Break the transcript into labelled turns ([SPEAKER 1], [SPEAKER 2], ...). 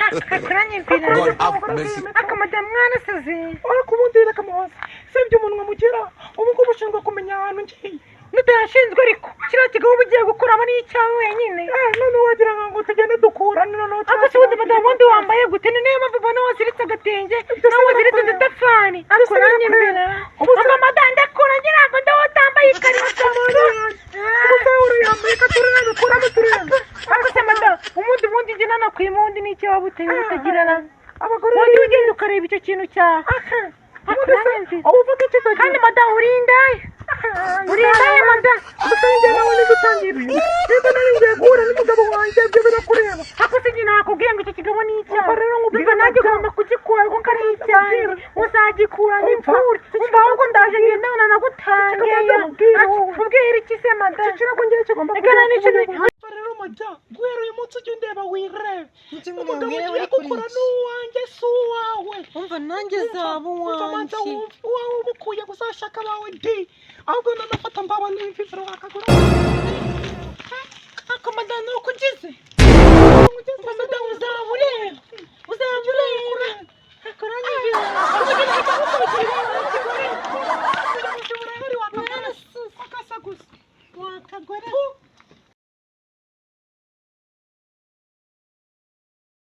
[SPEAKER 1] God have mercy. Akamadammwana saze. Kumundira kamazi. Sibye umunwa mugira. Ubu ngubu ushinzwe kumenya ahantu ngiye. Nudashinzwe ariko kiriya kigabo ugiye gukuramo n'icyawe wenyine. None wagira ngo tugende dukurane noneho. Ako se wundi madamu wundi wambaye gute ni niyo mpamvu ubona waziritse agatenge nawe waziritse udutafari. Ako nanjye mbere. Ubwo madamu ndakura ngira ngo ndawotambaye ikarita. Ubwo yambaye katurana dukuramo turebe. Ako se madamu umundi njye nanakwimundi n'icyo waba uteye utagirana. Abagore wajya ugenda ukareba icyo kintu cyawe. Kandi madamu urindaye. Urindaye madamu. Usangiye nawe n'udutangira. Niba nari ngiye guhura n'umugabo wanjye ibyo birakureba. Ako se njye nakubwiye ngo icyo kigabo ni icyawe. Biba nanjye ugomba kugikura kuko ari icyawe. Uzagikura n'imfura. Umva ahubwo ndaje ngenda nagutangiye. Ubwira iki se madamu? Icyo nabwo ngira kigomba kuba. Rero madamu guhera uyu munsi ujya undeba wirebe. Umugabo ugiye gukura n'uwanjye si uwawe. Umva nanjye zaba uwanjye. Uwawe umukuye guzashaka abawe di. Ahubwo nanafata mbaba n'imfifiro wakagura. Ako madamu nuko ugize. Umva madamu uzaba ureba.